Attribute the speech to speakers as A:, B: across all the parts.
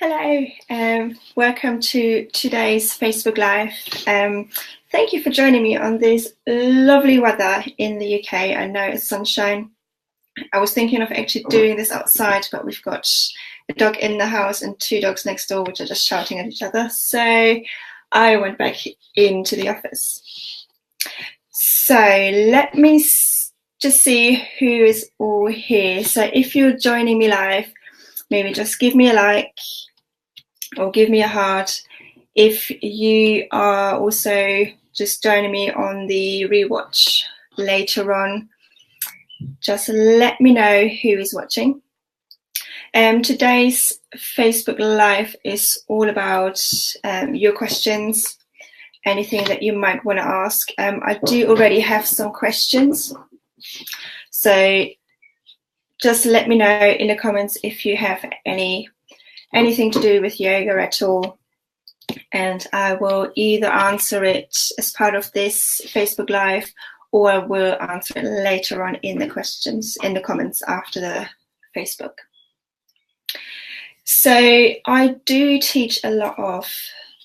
A: Hello, welcome to today's Facebook Live. Thank you for joining me on this lovely weather in the UK. I know it's sunshine. I was thinking of actually doing this outside, but we've got a dog in the house and two dogs next door, which are just shouting at each other. So I went back into the office. So let me just see who is all here. So if you're joining me live, maybe just give me a like or give me a heart. If you are also just joining me on the rewatch later on, just let me know who is watching. Today's Facebook Live is all about your questions, anything that you might want to ask. I do already have some questions, so just let me know in the comments if you have anything to do with yoga at all, and I will either answer it as part of this Facebook Live, or I will answer it later on in the questions in the comments after the Facebook. So I do teach a lot of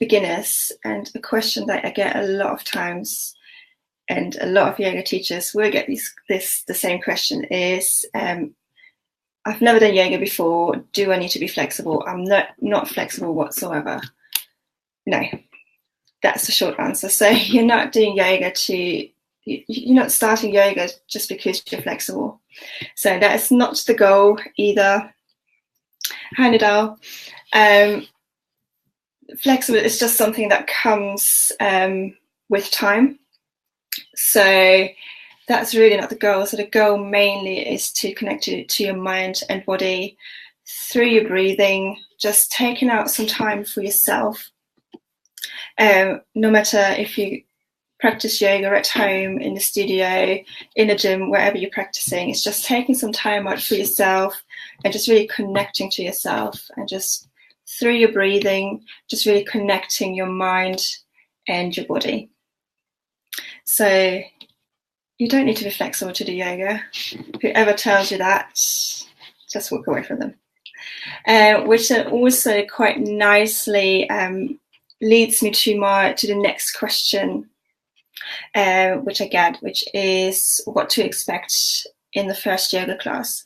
A: beginners, and a question that I get a lot of times, and a lot of yoga teachers will get the same question is, I've never done yoga before. Do I need to be flexible? I'm not flexible whatsoever. No, that's the short answer. So you're not doing yoga you're not starting yoga just because you're flexible. So that is not the goal either. Hi, Nadal. Flexible is just something that comes with time. So that's really not the goal. So the goal mainly is to connect to your mind and body through your breathing, just taking out some time for yourself. No matter if you practice yoga at home, in the studio, in the gym, wherever you're practicing, it's just taking some time out for yourself and just really connecting to yourself, and just through your breathing, just really connecting your mind and your body. So you don't need to be flexible to do yoga. Whoever tells you that, just walk away from them. Which also quite nicely leads me to the next question, which I get, which is what to expect in the first yoga class.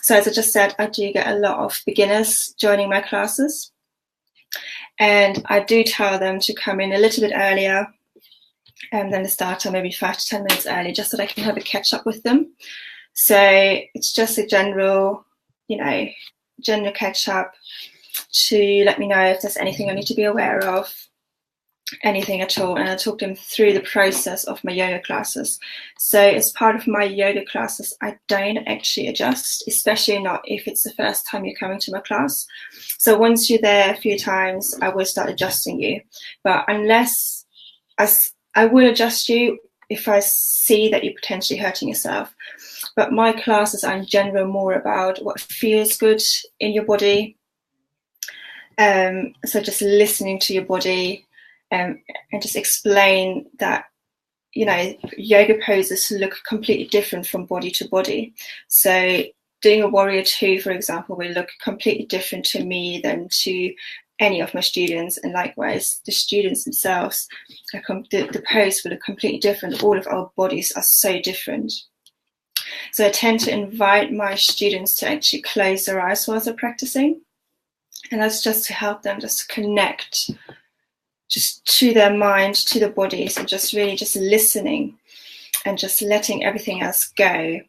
A: So as I just said, I do get a lot of beginners joining my classes, and I do tell them to come in a little bit earlier than the starter, maybe 5 to 10 minutes early, just so that I can have a catch up with them. So it's just a general catch up to let me know if there's anything I need to be aware of, anything at all, and I talk them through the process of my yoga classes. So as part of my yoga classes, I don't actually adjust, especially not if it's the first time you're coming to my class. So once you're there a few times, I will start adjusting you. But unless I will adjust you if I see that you're potentially hurting yourself. But my classes are in general more about what feels good in your body. So just listening to your body, and just explain that, yoga poses look completely different from body to body. So doing a warrior 2, for example, will look completely different to me than to any of my students, and likewise the students themselves, the pose will look completely different. All of our bodies are so different. So I tend to invite my students to actually close their eyes whilst they're practicing, and that's just to help them just connect just to their mind, to their bodies, and just really just listening and just letting everything else go.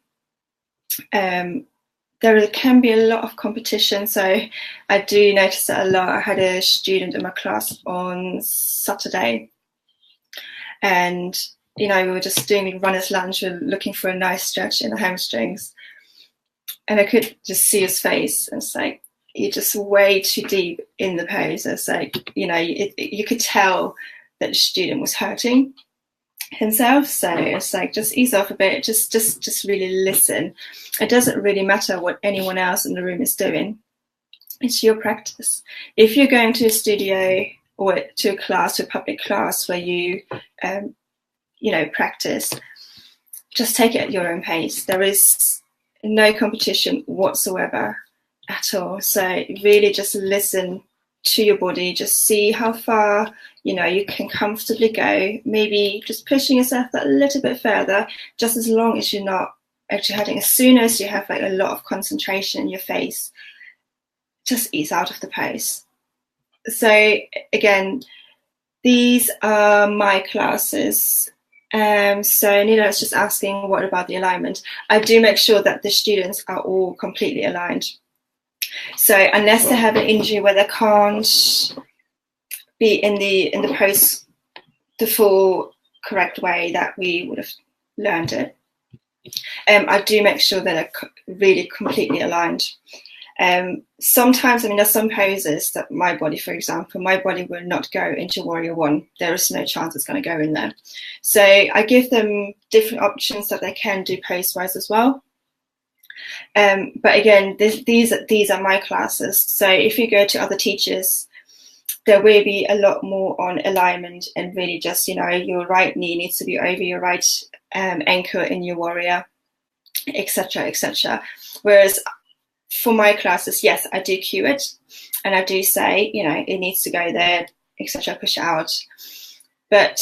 A: There can be a lot of competition, so I do notice that a lot. I had a student in my class on Saturday, and we were just doing runner's lunge. We were looking for a nice stretch in the hamstrings, and I could just see his face, and it's like, you're just way too deep in the pose. It's like, you could tell that the student was hurting himself. So it's like, just ease off a bit, just really listen. It doesn't really matter what anyone else in the room is doing. It's your practice. If you're going to a studio or to a class, to a public class where you practice, just take it at your own pace. There is no competition whatsoever at all. So really just listen to your body. Just see how far, you know, you can comfortably go. Maybe just pushing yourself that little bit further, just as long as you're not actually hurting. As soon as you have like a lot of concentration in your face, just ease out of the pose. So again, these are my classes. So Nila is just asking, what about the alignment? I do make sure that the students are all completely aligned. So unless they have an injury where they can't be in the pose the full correct way that we would have learned it, I do make sure that they're really completely aligned. Sometimes, I mean, there's some poses that my body, for example, my body will not go into Warrior One. There is no chance it's going to go in there. So I give them different options that they can do pose-wise as well. But again, these are my classes. So if you go to other teachers, there will be a lot more on alignment and really just, you know, your right knee needs to be over your right ankle in your Warrior, etc., etc. Whereas for my classes, yes, I do cue it and I do say, you know, it needs to go there, etc., push it out. But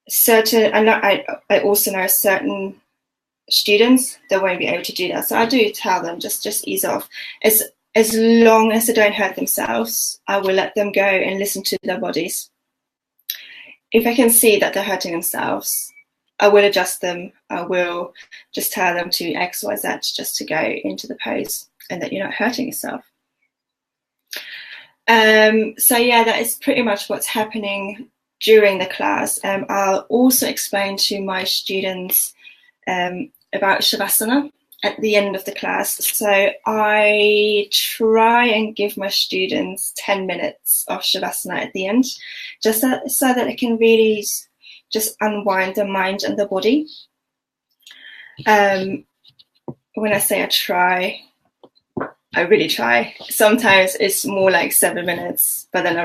A: I also know certain students that won't be able to do that. So I do tell them just ease off. As long as they don't hurt themselves, I will let them go and listen to their bodies. If I can see that they're hurting themselves, I will adjust them. I will just tell them to X, Y, Z just to go into the pose and that you're not hurting yourself. So yeah, that is pretty much what's happening during the class. I'll also explain to my students about Shavasana at the end of the class. So I try and give my students 10 minutes of Shavasana at the end, just so that they can really just unwind their mind and their body. When I say I try, I really try. Sometimes it's more like 7 minutes, but then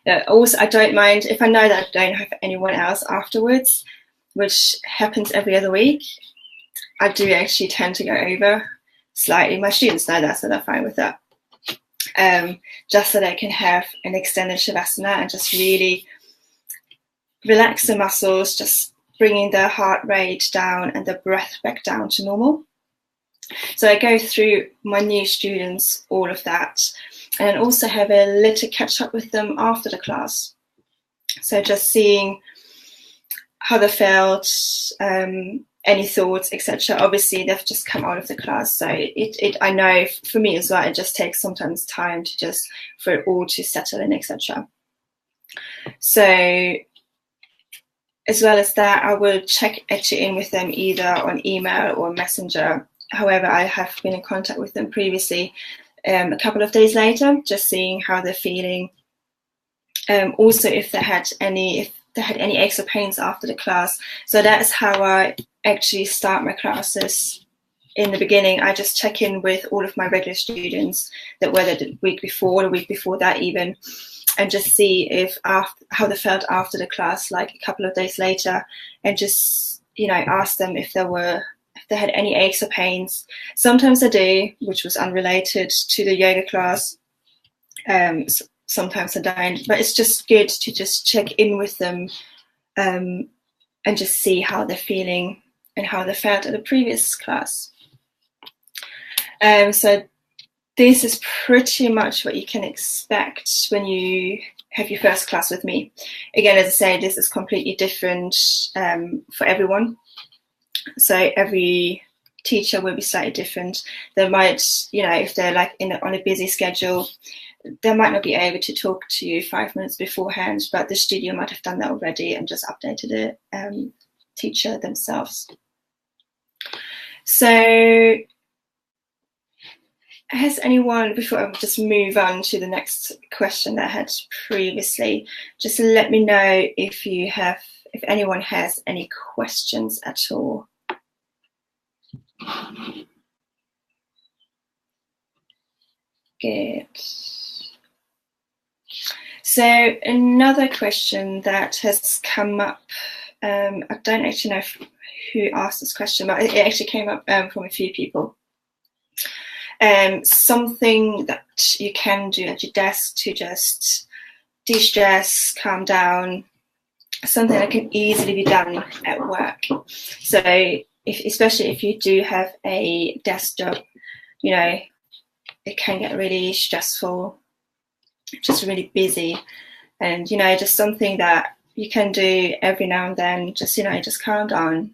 A: I don't mind if I know that I don't have anyone else afterwards, which happens every other week. I do actually tend to go over slightly. My students know that, so they're fine with that. Just so they can have an extended Shavasana and just really relax the muscles, just bringing their heart rate down and the breath back down to normal. So I go through my new students, all of that, and also have a little catch up with them after the class. So just seeing how they felt, any thoughts, etc. Obviously, they've just come out of the class, so I know for me as well, it just takes sometimes time to just for it all to settle in, etc. So as well as that, I will check actually in with them either on email or Messenger. However, I have been in contact with them previously a couple of days later, just seeing how they're feeling. Also, if they had any aches or pains after the class. So that's how I actually start my classes. In the beginning, I just check in with all of my regular students that were the week before, the week before that even, and just see if how they felt after the class, like a couple of days later, and just, you know, ask them if they had any aches or pains. Sometimes I do, which was unrelated to the yoga class. Sometimes I don't, but it's just good to just check in with them and just see how they're feeling and how they felt at the previous class. So this is pretty much what you can expect when you have your first class with me. Again, as I say, this is completely different for everyone. So every teacher will be slightly different. They might, you know, if they're like on a busy schedule, they might not be able to talk to you 5 minutes beforehand, but the studio might have done that already and just updated the teacher themselves. So has anyone, before I just move on to the next question that I had previously, just let me know if anyone has any questions at all. Good. So another question that has come up, I don't actually know who asked this question, but it actually came up from a few people. Something that you can do at your desk to just de-stress, calm down, something that can easily be done at work. So especially if you do have a desk job, you know, it can get really stressful, just really busy, and, you know, just something that you can do every now and then, just, you know, just calm down.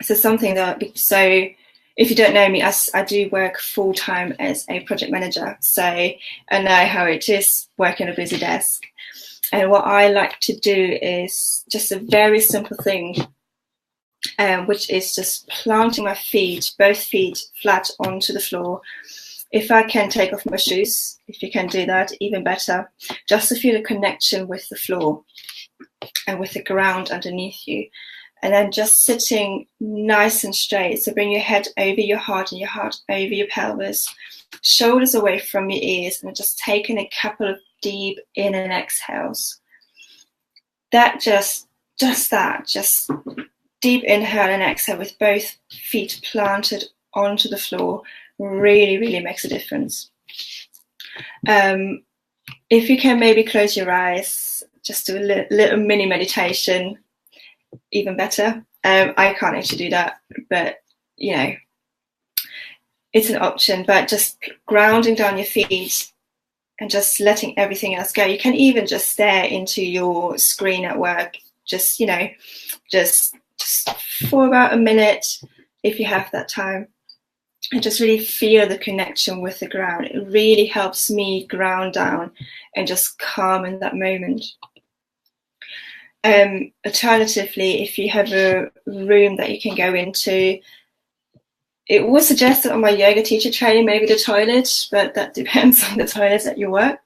A: So something that, so if you don't know me, I do work full-time as a project manager, so I know how it is working a busy desk. And what I like to do is just a very simple thing, which is just planting my feet, both feet flat onto the floor. If I can take off my shoes, if you can do that, even better, just to feel a connection with the floor and with the ground underneath you. And then just sitting nice and straight. So bring your head over your heart and your heart over your pelvis, shoulders away from your ears, and just taking a couple of deep in and exhales. That just deep inhale and exhale with both feet planted onto the floor really, really makes a difference. If you can maybe close your eyes, just do a little mini meditation, even better. I can't actually do that, but, you know, it's an option. But just grounding down your feet and just letting everything else go. You can even just stare into your screen at work, just, you know, just for about a minute if you have that time, and just really feel the connection with the ground. It really helps me ground down and just calm in that moment. Alternatively, if you have a room that you can go into, it was suggested on my yoga teacher training, maybe the toilet, but that depends on the toilet at your work.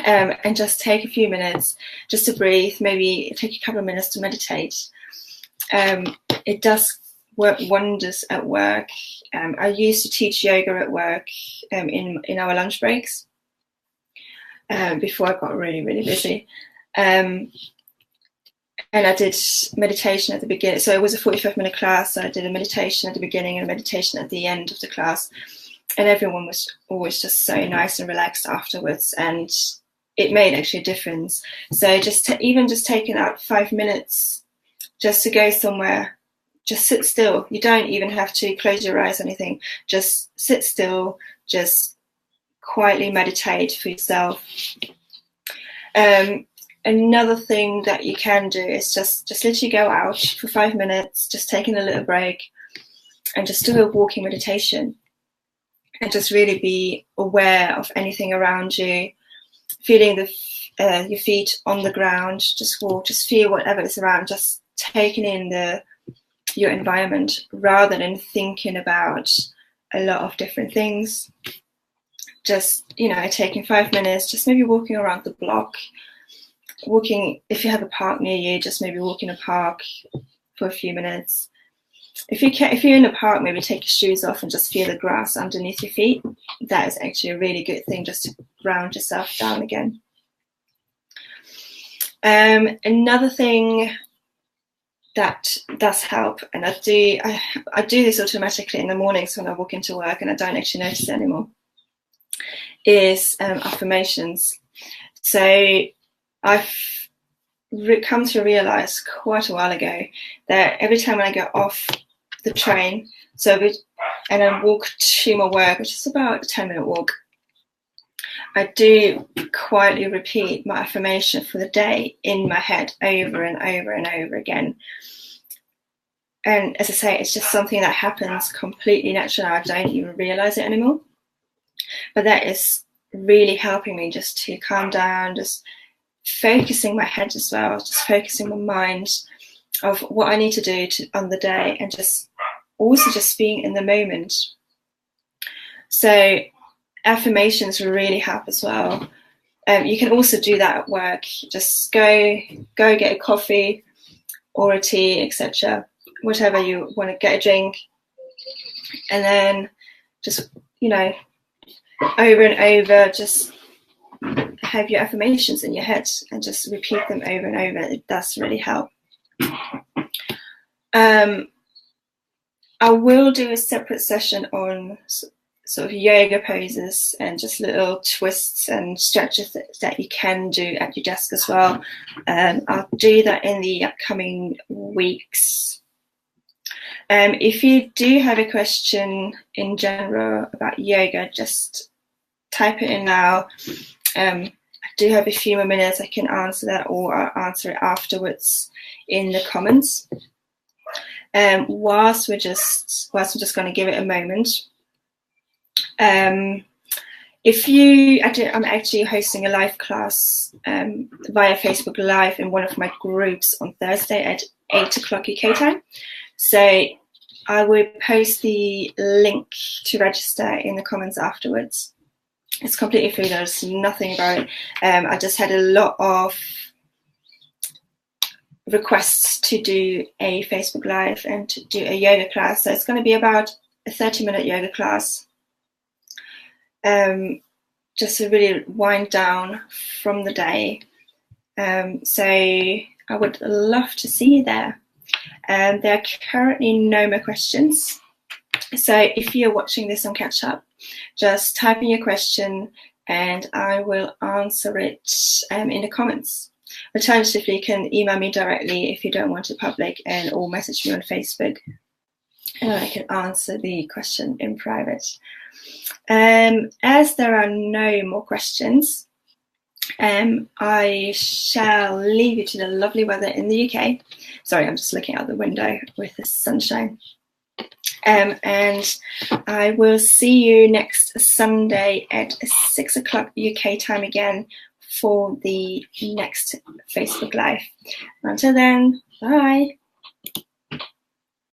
A: And just take a few minutes just to breathe, maybe take a couple of minutes to meditate. It does work wonders at work. I used to teach yoga at work in our lunch breaks before I got really, really busy. And I did meditation at the beginning. So it was a 45-minute class. So I did a meditation at the beginning and a meditation at the end of the class. And everyone was always just so nice and relaxed afterwards. And it made actually a difference. So even just taking out 5 minutes just to go somewhere, just sit still. You don't even have to close your eyes or anything. Just sit still, just quietly meditate for yourself. Another thing that you can do is just literally go out for 5 minutes, just taking a little break, and just do a walking meditation, and just really be aware of anything around you, feeling your feet on the ground. Just walk, just feel whatever is around, just taking in your environment rather than thinking about a lot of different things. Just, you know, taking 5 minutes, just maybe walking around the block. Walking, if you have a park near you, just maybe walk in a park for a few minutes. If you're in a park, maybe take your shoes off and just feel the grass underneath your feet. That is actually a really good thing, just to ground yourself down again. Another thing that does help, and I do this automatically in the mornings when I walk into work, and I don't actually notice it anymore, is affirmations. So I've come to realize quite a while ago that every time I get off the train, and I walk to my work, which is about a 10-minute walk, I do quietly repeat my affirmation for the day in my head over and over and over again. And as I say, it's just something that happens completely naturally. I don't even realize it anymore. But that is really helping me just to calm down, just focusing my head as well, just focusing my mind of what I need to do on the day, and just also just being in the moment. So affirmations really help as well. You can also do that at work. Just go get a coffee or a tea, etc., whatever you want to get, a drink, and then just, you know, over and over, just have your affirmations in your head and just repeat them over and over. It does really help. I will do a separate session on sort of yoga poses and just little twists and stretches that you can do at your desk as well. I'll do that in the upcoming weeks. If you do have a question in general about yoga, just type it in now. I do have a few more minutes. I can answer that, or I'll answer it afterwards in the comments. Whilst we're just going to give it a moment. I'm actually hosting a live class via Facebook Live in one of my groups on Thursday at 8 o'clock UK time. So I will post the link to register in the comments afterwards. It's completely free. There's nothing about it. I just had a lot of requests to do a Facebook Live and to do a yoga class. So it's going to be about a 30-minute yoga class. Just to really wind down from the day. So I would love to see you there. There are currently no more questions. So if you're watching this on Catch Up, just type in your question and I will answer it in the comments. Alternatively, you can email me directly if you don't want it public, or message me on Facebook, and I can answer the question in private. As there are no more questions, I shall leave you to the lovely weather in the UK. Sorry, I'm just looking out the window with the sunshine. And I will see you next Sunday at 6 o'clock UK time again for the next Facebook Live. Until then, bye.